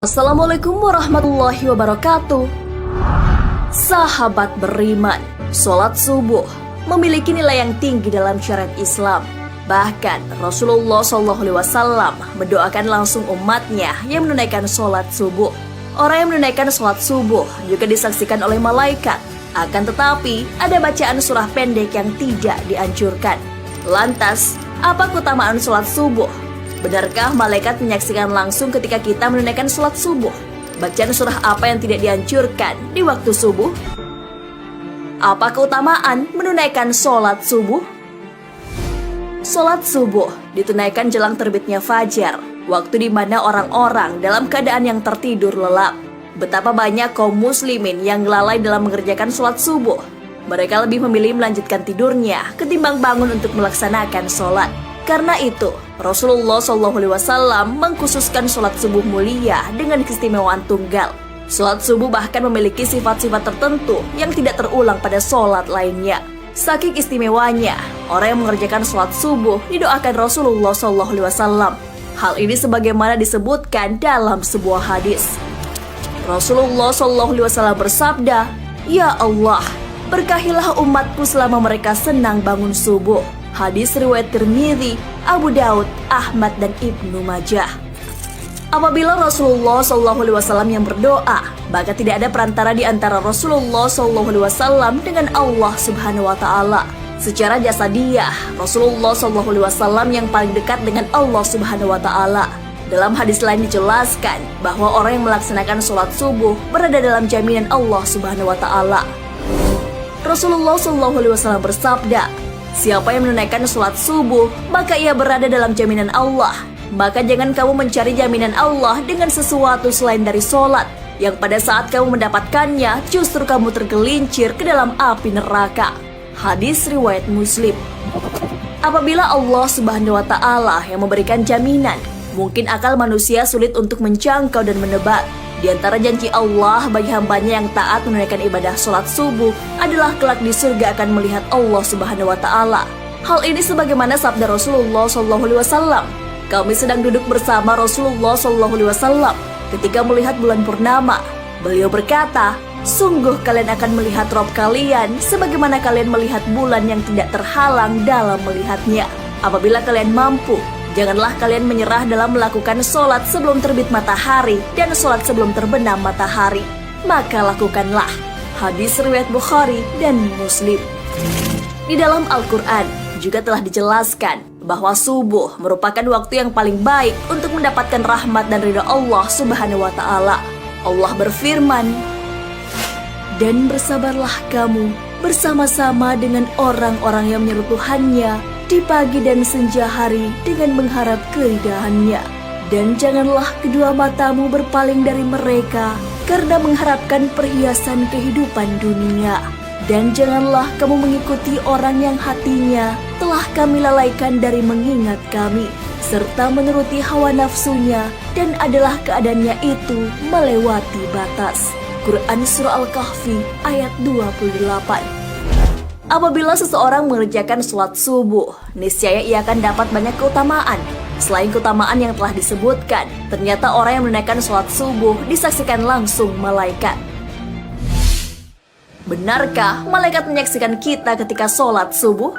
Assalamualaikum warahmatullahi wabarakatuh. Sahabat beriman, sholat subuh memiliki nilai yang tinggi dalam syariat Islam. Bahkan Rasulullah SAW mendoakan langsung umatnya yang menunaikan sholat subuh. Orang yang menunaikan sholat subuh juga disaksikan oleh malaikat. Akan tetapi ada bacaan surah pendek yang tidak dianjurkan. Lantas, apa keutamaan sholat subuh? Benarkah malaikat menyaksikan langsung ketika kita menunaikan sholat subuh? Bacaan surah apa yang tidak dianjurkan di waktu subuh? Apa keutamaan menunaikan sholat subuh? Sholat subuh ditunaikan jelang terbitnya fajar, waktu di mana orang-orang dalam keadaan yang tertidur lelap. Betapa banyak kaum muslimin yang lalai dalam mengerjakan sholat subuh. Mereka lebih memilih melanjutkan tidurnya ketimbang bangun untuk melaksanakan sholat. Karena itu, Rasulullah SAW mengkhususkan sholat subuh mulia dengan keistimewaan tunggal. Sholat subuh bahkan memiliki sifat-sifat tertentu yang tidak terulang pada sholat lainnya. Saking istimewanya, orang yang mengerjakan sholat subuh didoakan Rasulullah SAW. Hal ini sebagaimana disebutkan dalam sebuah hadis. Rasulullah SAW bersabda, "Ya Allah, berkahilah umatku selama mereka senang bangun subuh." Hadis riwayat Tirmidzi, Abu Daud, Ahmad, dan Ibnu Majah. Apabila Rasulullah SAW yang berdoa, maka tidak ada perantara di antara Rasulullah SAW dengan Allah Subhanahu Wa Taala. Secara jasadiah, Rasulullah SAW yang paling dekat dengan Allah Subhanahu Wa Taala. Dalam hadis lain dijelaskan bahwa orang yang melaksanakan sholat subuh berada dalam jaminan Allah Subhanahu Wa Taala. Rasulullah SAW bersabda, "Siapa yang menunaikan sholat subuh, maka ia berada dalam jaminan Allah. Maka jangan kamu mencari jaminan Allah dengan sesuatu selain dari sholat, yang pada saat kamu mendapatkannya, justru kamu tergelincir ke dalam api neraka." Hadis riwayat Muslim. Apabila Allah Subhanahu Wa Taala yang memberikan jaminan, mungkin akal manusia sulit untuk menjangkau dan menebak. Di antara janji Allah bagi hambanya yang taat menunaikan ibadah sholat subuh adalah kelak di surga akan melihat Allah Subhanahu Wa Taala. Hal ini sebagaimana sabda Rasulullah SAW. Kami sedang duduk bersama Rasulullah SAW ketika melihat bulan purnama. Beliau berkata, "Sungguh kalian akan melihat Rabb kalian sebagaimana kalian melihat bulan yang tidak terhalang dalam melihatnya. Apabila kalian mampu, janganlah kalian menyerah dalam melakukan sholat sebelum terbit matahari dan sholat sebelum terbenam matahari. Maka lakukanlah." Hadis riwayat Bukhari dan Muslim. Di dalam Al-Quran juga telah dijelaskan bahwa subuh merupakan waktu yang paling baik untuk mendapatkan rahmat dan ridha Allah Subhanahu Wa Taala. Allah berfirman, "Dan bersabarlah kamu bersama-sama dengan orang-orang yang menyeru Tuhannya di pagi dan senja hari dengan mengharap keridhaannya. Dan janganlah kedua matamu berpaling dari mereka karena mengharapkan perhiasan kehidupan dunia. Dan janganlah kamu mengikuti orang yang hatinya telah kami lalaikan dari mengingat kami, serta menuruti hawa nafsunya, dan adalah keadaannya itu melewati batas." Quran Surah Al-Kahfi ayat 28. Apabila seseorang mengerjakan sholat subuh, niscaya ia akan dapat banyak keutamaan. Selain keutamaan yang telah disebutkan, ternyata orang yang menunaikan sholat subuh disaksikan langsung malaikat. Benarkah malaikat menyaksikan kita ketika sholat subuh?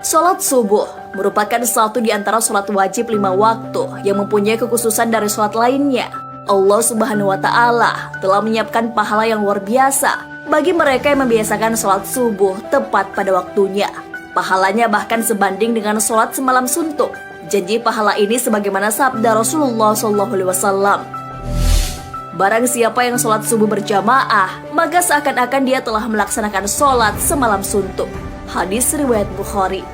Sholat subuh merupakan satu di antara sholat wajib 5 waktu yang mempunyai kekhususan dari sholat lainnya. Allah Subhanahu Wa Taala telah menyiapkan pahala yang luar biasa bagi mereka yang membiasakan sholat subuh tepat pada waktunya. Pahalanya bahkan sebanding dengan sholat semalam suntuk. Janji pahala ini sebagaimana sabda Rasulullah SAW. Barang siapa yang sholat subuh berjamaah, maka seakan-akan dia telah melaksanakan sholat semalam suntuk. Hadis riwayat Bukhari.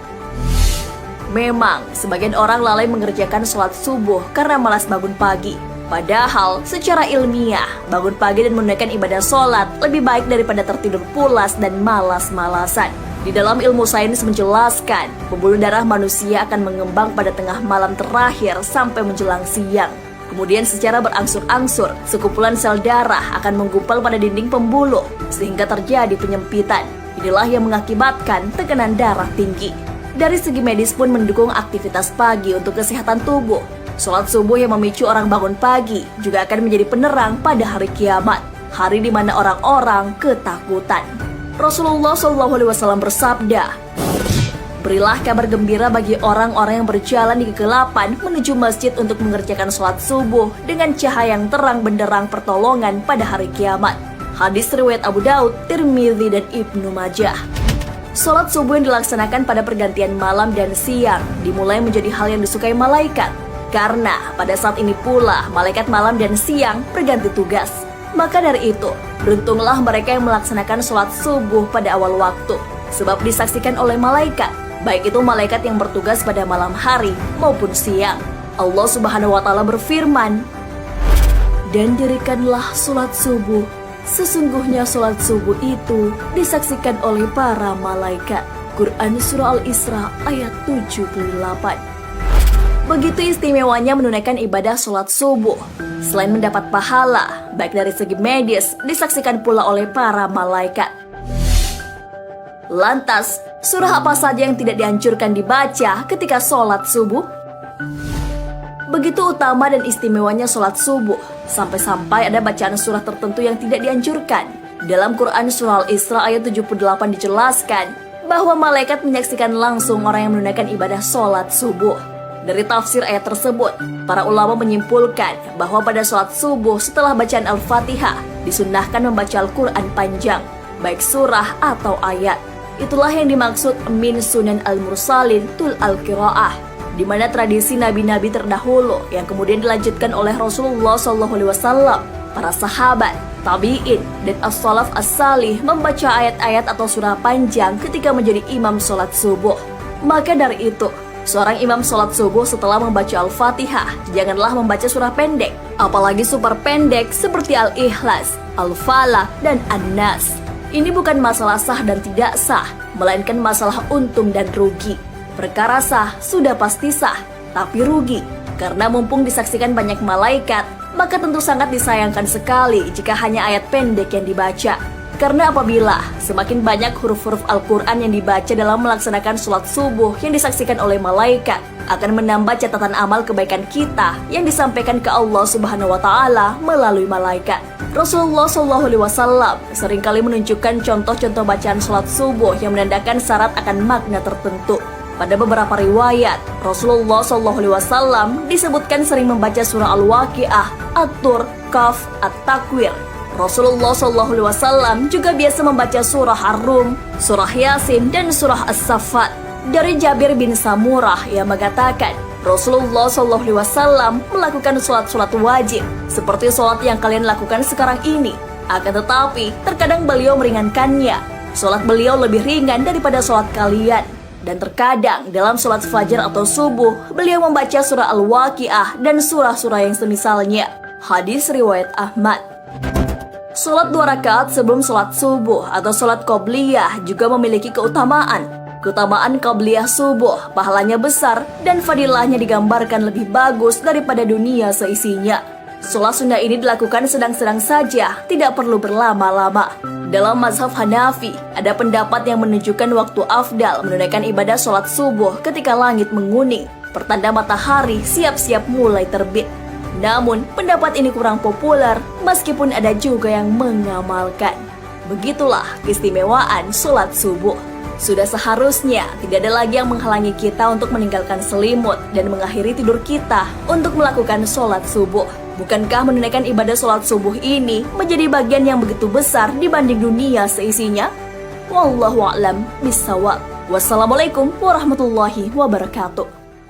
Memang, sebagian orang lalai mengerjakan sholat subuh karena malas bangun pagi. Padahal, secara ilmiah, bangun pagi dan menunaikan ibadah sholat lebih baik daripada tertidur pulas dan malas-malasan. Di dalam ilmu sains menjelaskan, pembuluh darah manusia akan mengembang pada tengah malam terakhir sampai menjelang siang. Kemudian secara berangsur-angsur, sekumpulan sel darah akan menggumpal pada dinding pembuluh, sehingga terjadi penyempitan. Inilah yang mengakibatkan tekanan darah tinggi. Dari segi medis pun mendukung aktivitas pagi untuk kesehatan tubuh. Sholat subuh yang memicu orang bangun pagi juga akan menjadi penerang pada hari kiamat, hari di mana orang-orang ketakutan. Rasulullah SAW bersabda, "Berilah kabar gembira bagi orang-orang yang berjalan di kegelapan menuju masjid untuk mengerjakan sholat subuh dengan cahaya yang terang benderang pertolongan pada hari kiamat." Hadis riwayat Abu Daud, Tirmidzi, dan Ibnu Majah. Sholat subuh yang dilaksanakan pada pergantian malam dan siang dimulai menjadi hal yang disukai malaikat, karena pada saat ini pula malaikat malam dan siang berganti tugas. Maka dari itu, beruntunglah mereka yang melaksanakan sholat subuh pada awal waktu, sebab disaksikan oleh malaikat, baik itu malaikat yang bertugas pada malam hari maupun siang. Allah Subhanahu wa Ta'ala berfirman, "Dan dirikanlah sholat subuh, sesungguhnya sholat subuh itu disaksikan oleh para malaikat." Quran Surah Al-Isra ayat 78. Begitu istimewanya menunaikan ibadah sholat subuh. Selain mendapat pahala, baik dari segi medis, disaksikan pula oleh para malaikat. Lantas, surah apa saja yang tidak dianjurkan dibaca ketika sholat subuh? Begitu utama dan istimewanya sholat subuh, sampai-sampai ada bacaan surah tertentu yang tidak dianjurkan. Dalam Quran Surah Al-Isra ayat 78 dijelaskan bahwa malaikat menyaksikan langsung orang yang menunaikan ibadah sholat subuh. Dari tafsir ayat tersebut, para ulama menyimpulkan bahwa pada sholat subuh setelah bacaan Al-Fatihah, disunnahkan membaca Al-Quran panjang, baik surah atau ayat. Itulah yang dimaksud min sunan al-mursalin tul al-qiraah, di mana tradisi nabi-nabi terdahulu yang kemudian dilanjutkan oleh Rasulullah SAW, para sahabat, tabi'in, dan as-salaf as-salih membaca ayat-ayat atau surah panjang ketika menjadi imam sholat subuh. Maka dari itu, seorang imam sholat subuh setelah membaca Al-Fatihah, janganlah membaca surah pendek, apalagi super pendek seperti Al-Ikhlas, Al-Falaq, dan An-Nas. Ini bukan masalah sah dan tidak sah, melainkan masalah untung dan rugi. Perkara sah sudah pasti sah, tapi rugi, karena mumpung disaksikan banyak malaikat, maka tentu sangat disayangkan sekali jika hanya ayat pendek yang dibaca. Karena apabila semakin banyak huruf-huruf Al-Quran yang dibaca dalam melaksanakan sholat subuh yang disaksikan oleh malaikat, akan menambah catatan amal kebaikan kita yang disampaikan ke Allah Subhanahu wa Ta'ala melalui malaikat. Rasulullah SAW seringkali menunjukkan contoh-contoh bacaan sholat subuh yang menandakan syarat akan makna tertentu. Pada beberapa riwayat, Rasulullah SAW disebutkan sering membaca surah Al-Waqi'ah, At-Tur, Qaf, At-Takwir. Rasulullah SAW juga biasa membaca surah Ar-Rum, surah Yasin, dan surah As-Saffat. Dari Jabir bin Samurah yang mengatakan, Rasulullah SAW melakukan sholat-sholat wajib, seperti sholat yang kalian lakukan sekarang ini. Akan tetapi, terkadang beliau meringankannya. Sholat beliau lebih ringan daripada sholat kalian. Dan terkadang dalam sholat fajar atau subuh, beliau membaca surah Al-Waqi'ah dan surah-surah yang semisalnya. Hadis riwayat Ahmad. Sholat 2 rakaat sebelum sholat subuh atau sholat qobliyah juga memiliki keutamaan. Keutamaan qobliyah subuh, pahalanya besar dan fadilahnya digambarkan lebih bagus daripada dunia seisinya. Sholat sunnah ini dilakukan sedang-sedang saja, tidak perlu berlama-lama. Dalam mazhab Hanafi, ada pendapat yang menunjukkan waktu afdal menunaikan ibadah sholat subuh ketika langit menguning, pertanda matahari siap-siap mulai terbit. Namun, pendapat ini kurang populer meskipun ada juga yang mengamalkan. Begitulah keistimewaan sholat subuh. Sudah seharusnya tidak ada lagi yang menghalangi kita untuk meninggalkan selimut dan mengakhiri tidur kita untuk melakukan sholat subuh. Bukankah menunaikan ibadah sholat subuh ini menjadi bagian yang begitu besar dibanding dunia seisinya? Wallahu a'lam bishawab. Wassalamualaikum warahmatullahi wabarakatuh.